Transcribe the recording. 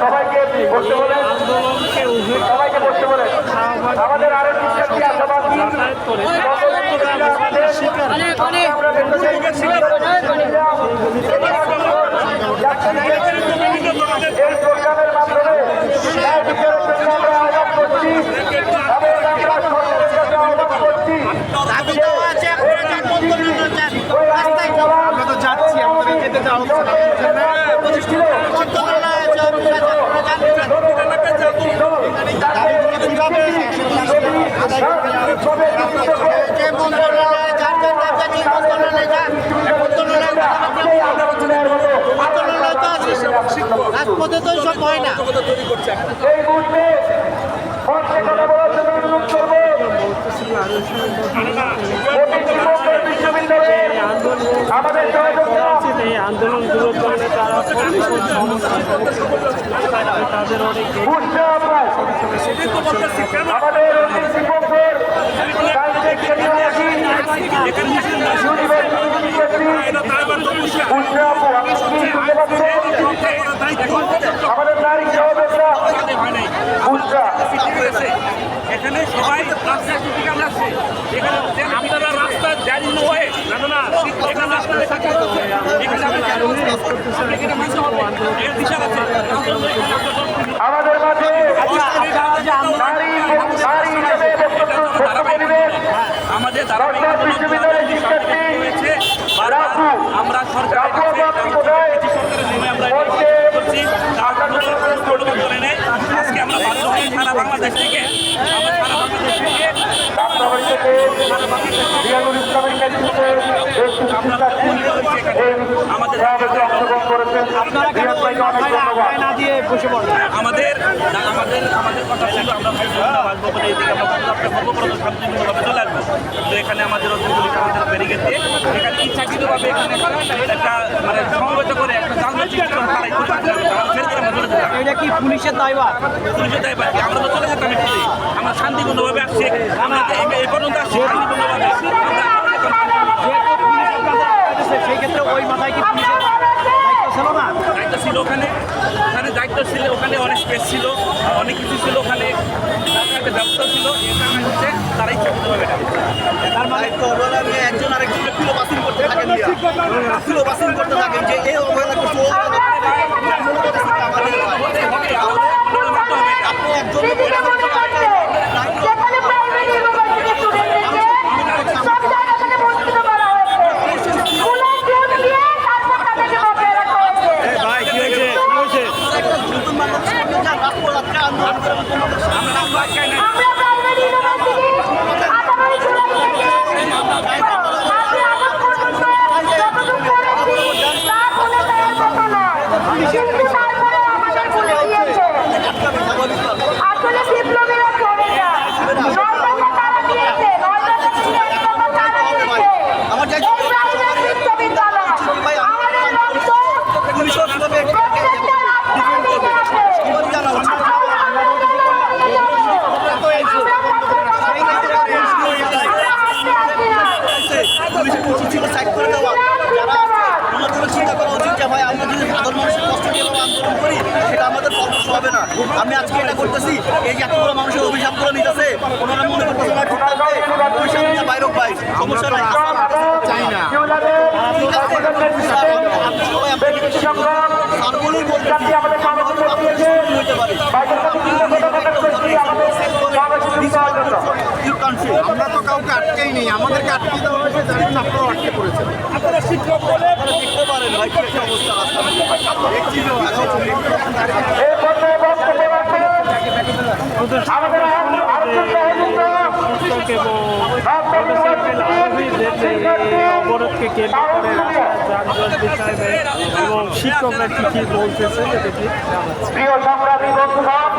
সবাইকে বসতে বলে, সবাইকে বসতে বলে। আমাদের আরো শিক্ষার্থী আশাবাদী এই প্রোগ্রামের মাধ্যমে আমরা আহ্বান করছি এবং আমরা সরকারের কাছে আহ্বান করছি। আমরা তো যাচ্ছি, আমাদের যেতে যাওয়া রাজপথে তো সব হয় না। এই মুহূর্তে কথা বলার জন্য অনুরোধ করবো বিশ্ববিদ্যালয়ের আমাদের এই আন্দোলনগুলো করলে তারা তাদের অনেক আমাদের শিক্ষকদের আমাদের নারী সহযোগিতা এখানে সবাই রাস্তায় ছুটি কাজ আছে, এখানে আপনারা রাস্তা জারি নয় না এখানে রাস্তায় থাকা আমাদের মাঝে আমাদের বিশ্ববিদ্যালয়ের শিক্ষার্থী আমরা সরকারের আজকে আমরা সারা বাংলাদেশ থেকে অংশগ্রহণ করেছেন। না দিয়ে বসে পড়ে আমাদের আমাদের আমাদের কথা ছিল আমরা আসবো বলে এইদিকে আমরা সর্বপ্রথম শান্তিপূর্ণভাবে চলে আসবো, কিন্তু এখানে আমাদের অধ্যক্ষ আমাদের বেরিয়ে গেছে, এখানে ইচ্ছাকৃতভাবে এখানে একটা মানে সমবেত করে একটা জালমা সৃষ্টি করে তারাই এটা কি পুলিশের দায়ভার? পুলিশের দায়ভার কি? আমরা তো চলে যেতাম একটু, আমরা শান্তিপূর্ণভাবে আসছি, আমরা এই পর্যন্ত আসছি শান্তিপূর্ণভাবে। সেই ক্ষেত্রে ওই মাথায় কি পুলিশের দায়িত্ব ছিল না? দায়িত্ব ছিল ওখানে, ওখানে দায়িত্ব ছিল, ওখানে অনেক স্পেস ছিল, অনেক কিছু ছিল, ওখানে একটা ব্যবস্থা ছিল, এখানে হচ্ছে তারা ইচ্ছাকৃতভাবে তার মানে একজন আরেকজনকে ফিলো বাসিং করতে থাকেন, ফিলো বাসিং করতে থাকেন যে এই অবহেলা করছে আমি আজকে এটা করতেছি, এই যে এতগুলো মানুষের অভিশাপ করে নিতেছে, ওনারা মনে করতেছে না ঠিক থাকবে, অভিশাপ নিয়ে বাইরক ভাই সমস্যা নাই, চাই না ঠিক আছে। আপনি সবাই আপনাকে সার্বজনীন বলতে হইতে পারে, আমরা তো কাউকে আটকেই নেই, আমাদেরকে আটকে দেওয়া হয়েছে, জানেন আপনারাও আটকে পড়েছেন। আপনারা শিক্ষক বলে দেখতে পারেন ভাই কি একটা অবস্থা অবরোধকে কেন্দ্র করে যানজট বিষয়ে এবং শিক্ষকরা কি বলতেছে দেখি প্রিয় সংগ্রামী বন্ধুগণ।